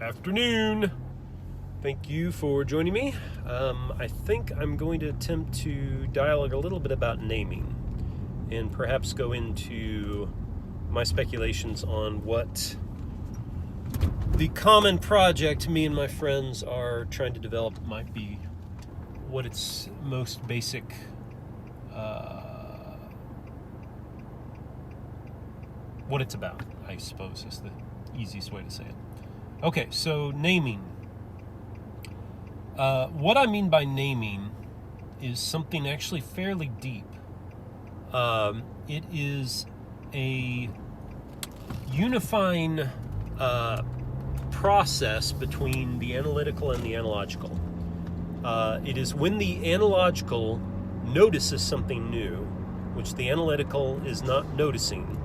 afternoon. Thank you for joining me. I think I'm going to attempt to dialogue a little bit about naming and perhaps go into my speculations on what the common project me and my friends are trying to develop might be, what its most basic what it's about, I suppose, is the easiest way to say it. Okay, so naming. What I mean by naming is something actually fairly deep. It is a unifying process between the analytical and the analogical. It is when the analogical notices something new, which the analytical is not noticing.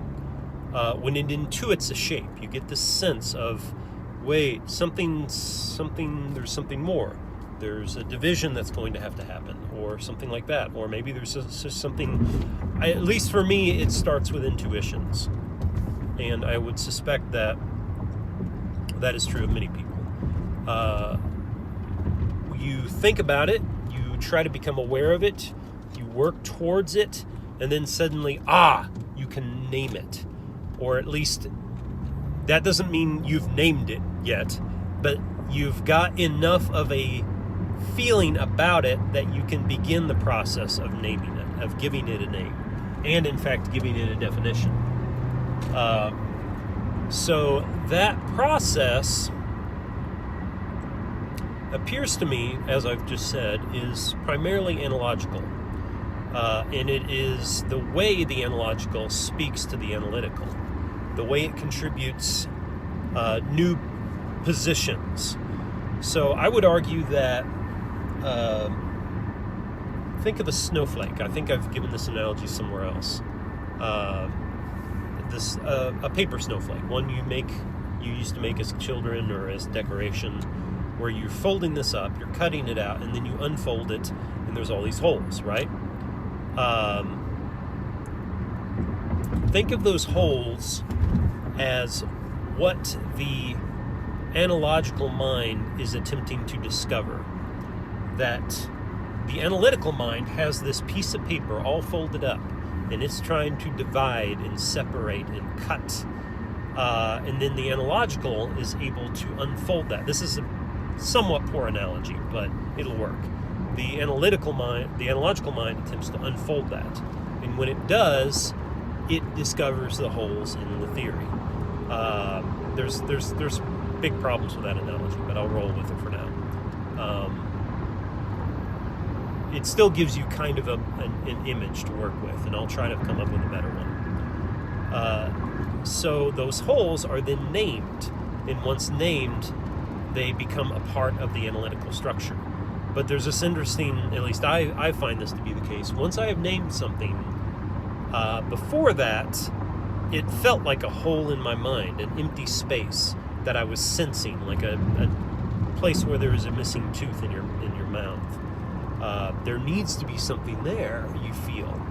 When it intuits a shape, you get this sense of, wait, there's something more. There's a division that's going to have to happen, or something like that. Or maybe there's just something, at least for me, it starts with intuitions. And I would suspect that that is true of many people. You think about it, you try to become aware of it, you work towards it, and then suddenly, you can name it. Or at least, that doesn't mean you've named it yet, but you've got enough of a feeling about it that you can begin the process of naming it, of giving it a name, and in fact giving it a definition. So that process appears to me, as I've just said, is primarily analogical. And it is the way the analogical speaks to the analytical, the way it contributes new positions. So I would argue that, think of a snowflake. I think I've given this analogy somewhere else. A paper snowflake, one you used to make as children or as decoration, where you're folding this up, you're cutting it out, and then you unfold it, and there's all these holes, right? Think of those holes as what the analogical mind is attempting to discover. That the analytical mind has this piece of paper all folded up, and it's trying to divide and separate and cut. And then the analogical is able to unfold that. This is a somewhat poor analogy, but it'll work. The analogical mind attempts to unfold that. And when it does, it discovers the holes in the theory. There's big problems with that analogy, but I'll roll with it for now. It still gives you kind of an image to work with, and I'll try to come up with a better one. So those holes are then named, and once named, they become a part of the analytical structure. But there's this interesting, at least I find this to be the case, once I have named something, before that, it felt like a hole in my mind, an empty space that I was sensing, like a place where there is a missing tooth in your mouth. There needs to be something there, you feel,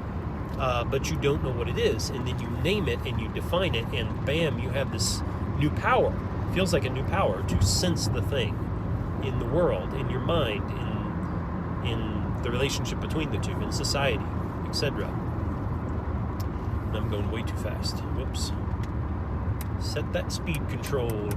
but you don't know what it is, and then you name it and you define it, and bam, you have this new power. It feels like a new power to sense the thing in the world, in your mind, in the relationship between the two, in society, etc. And I'm going way too fast. Whoops. Set that speed control.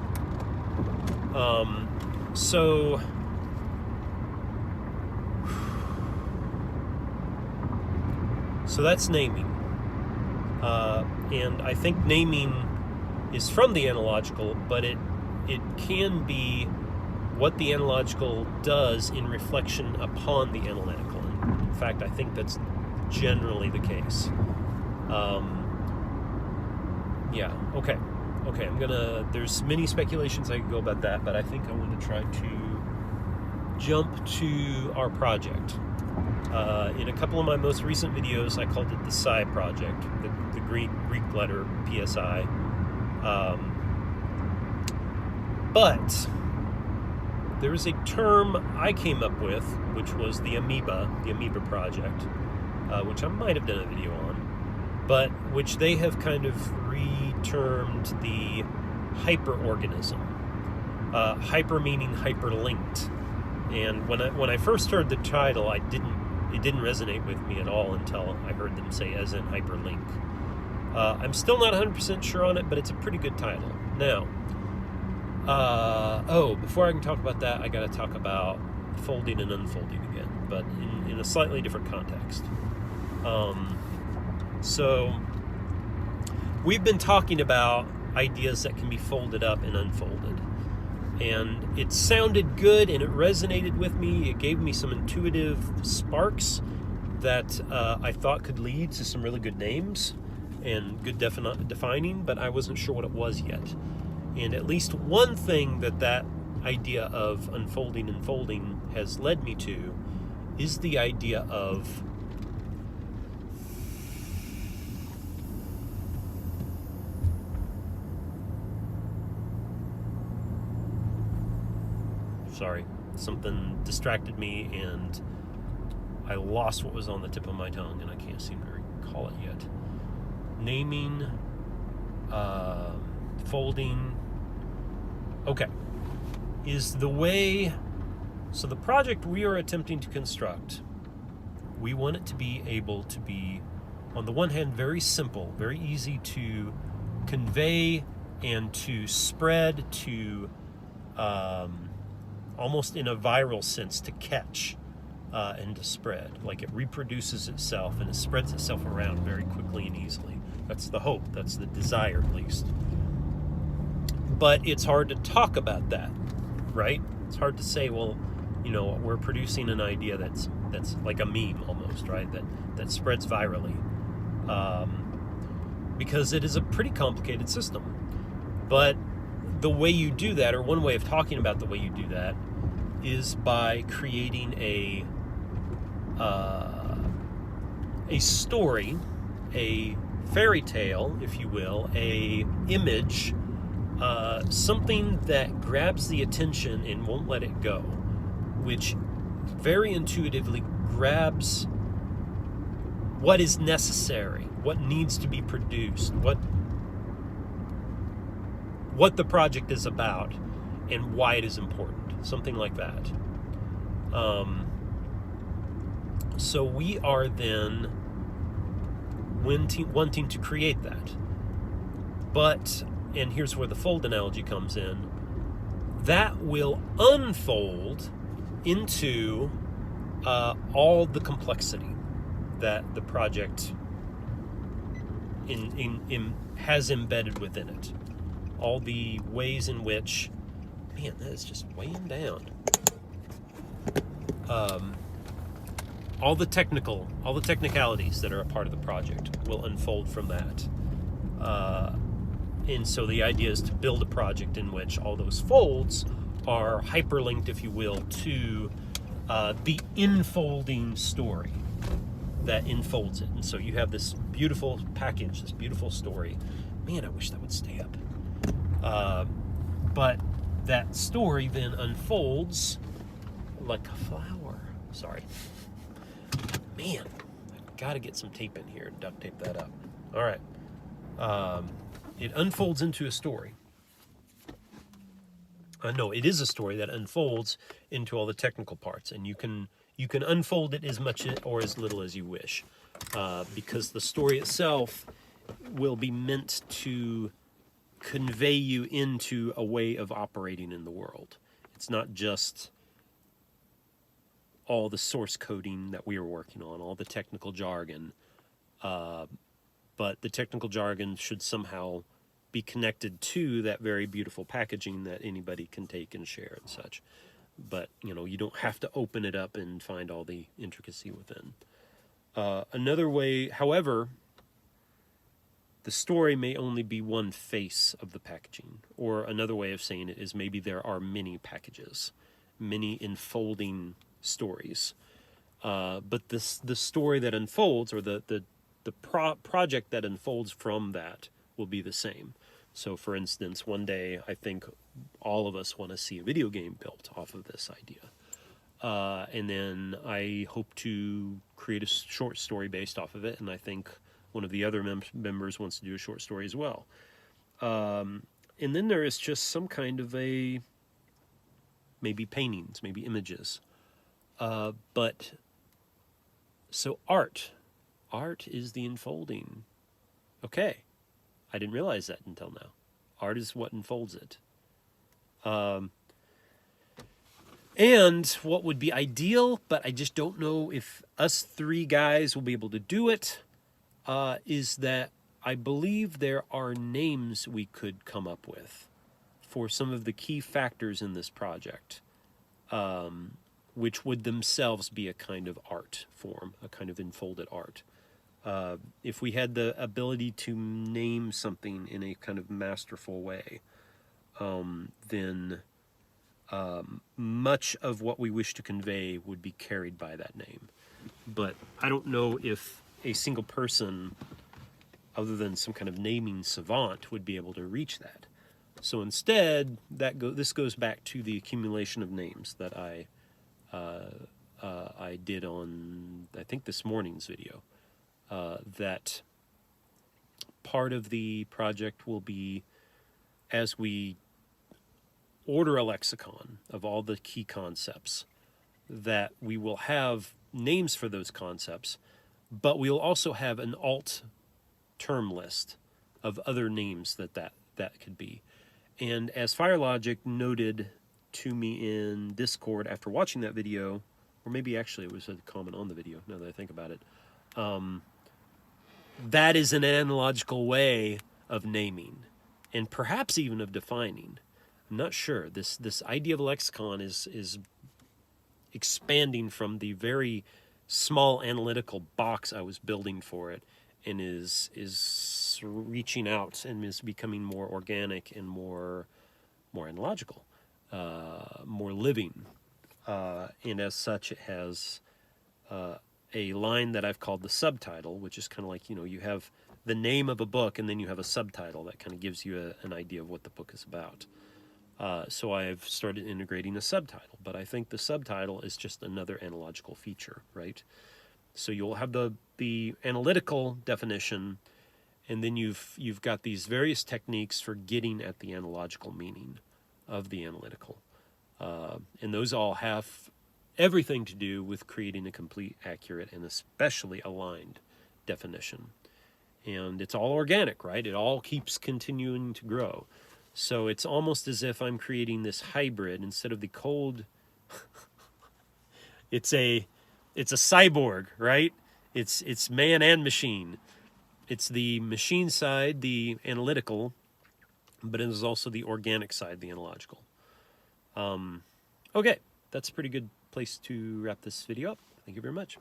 So that's naming. And I think naming is from the analogical, but it can be what the analogical does in reflection upon the analytical. In fact, I think that's generally the case. Okay, there's many speculations I could go about that, but I think I want to try to jump to our project. In a couple of my most recent videos, I called it the Psi project, the Greek letter PSI. But there is a term I came up with, which was the amoeba project, which I might have done a video on, but which they have kind of re-termed the hyperorganism. hyper meaning hyperlinked. And when I first heard the title, it didn't resonate with me at all until I heard them say as in hyperlink. I'm still not 100% sure on it, but it's a pretty good title. Now, before I can talk about that, I got to talk about folding and unfolding again, but in a slightly different context. So we've been talking about ideas that can be folded up and unfolded. And it sounded good and it resonated with me. It gave me some intuitive sparks that I thought could lead to some really good names and good defining, but I wasn't sure what it was yet. And at least one thing that idea of unfolding and folding has led me to is the idea of sorry, something distracted me and I lost what was on the tip of my tongue and I can't seem to recall it yet. Naming, folding, okay, is the way. So the project we are attempting to construct, we want it to be able to be, on the one hand, very simple, very easy to convey and to spread, to almost in a viral sense, to catch and to spread. Like it reproduces itself and it spreads itself around very quickly and easily. That's the hope. That's the desire, at least. But it's hard to talk about that, right? It's hard to say, well, we're producing an idea that's like a meme almost, right? That spreads virally. Because it is a pretty complicated system. But the way you do that, or one way of talking about the way you do that, is by creating a story, a fairy tale, if you will, a image, something that grabs the attention and won't let it go, which very intuitively grabs what is necessary, what needs to be produced, what the project is about, and why it is important, something like that. So we are then wanting to create that. But, and here's where the fold analogy comes in, that will unfold into all the complexity that the project has embedded within it. All the ways in which, man, that is just weighing down. All the technicalities that are a part of the project will unfold from that. And so the idea is to build a project in which all those folds are hyperlinked, if you will, to the infolding story that enfolds it. And so you have this beautiful package, this beautiful story. Man, I wish that would stay up. But that story then unfolds like a flower. Sorry. Man, I've got to get some tape in here and duct tape that up. All right. It unfolds into a story. No, it is a story that unfolds into all the technical parts, and you can unfold it as much or as little as you wish, because the story itself will be meant to convey you into a way of operating in the world. It's not just all the source coding that we are working on, all the technical jargon, but the technical jargon should somehow be connected to that very beautiful packaging that anybody can take and share and such. But, you don't have to open it up and find all the intricacy within. Another way, however, the story may only be one face of the packaging. Or another way of saying it is maybe there are many packages, many enfolding stories. But the story that unfolds, or the project that unfolds from that, will be the same. So, for instance, one day I think all of us want to see a video game built off of this idea. And then I hope to create a short story based off of it, and I think one of the other members wants to do a short story as well. And then there is just some kind of a maybe paintings, maybe images. But so art is the unfolding. Okay, I didn't realize that until now. Art is what unfolds it. And what would be ideal, but I just don't know if us three guys will be able to do it, is that I believe there are names we could come up with for some of the key factors in this project, which would themselves be a kind of art form, a kind of enfolded art. If we had the ability to name something in a kind of masterful way, then much of what we wish to convey would be carried by that name. But I don't know if a single person, other than some kind of naming savant, would be able to reach that. So instead, this goes back to the accumulation of names that I did on, I think, this morning's video. That part of the project will be, as we order a lexicon of all the key concepts, that we will have names for those concepts, but we'll also have an alt term list of other names that could be. And as FireLogic noted to me in Discord after watching that video, or maybe actually it was a comment on the video, now that I think about it, that is an analogical way of naming, and perhaps even of defining. I'm not sure. This idea of lexicon is expanding from the very small analytical box I was building for it, and is reaching out and is becoming more organic and more analogical, more living. And as such, it has a line that I've called the subtitle, which is kind of like, you have the name of a book and then you have a subtitle that kind of gives you an idea of what the book is about. So I've started integrating a subtitle, but I think the subtitle is just another analogical feature, right? So you'll have the analytical definition, and then you've got these various techniques for getting at the analogical meaning of the analytical. And those all have everything to do with creating a complete, accurate, and especially aligned definition. And it's all organic, right? It all keeps continuing to grow. So it's almost as if I'm creating this hybrid instead of the cold. It's a cyborg, right? It's man and machine. It's the machine side, the analytical, but it is also the organic side, the analogical. Okay, that's a pretty good place to wrap this video up. Thank you very much.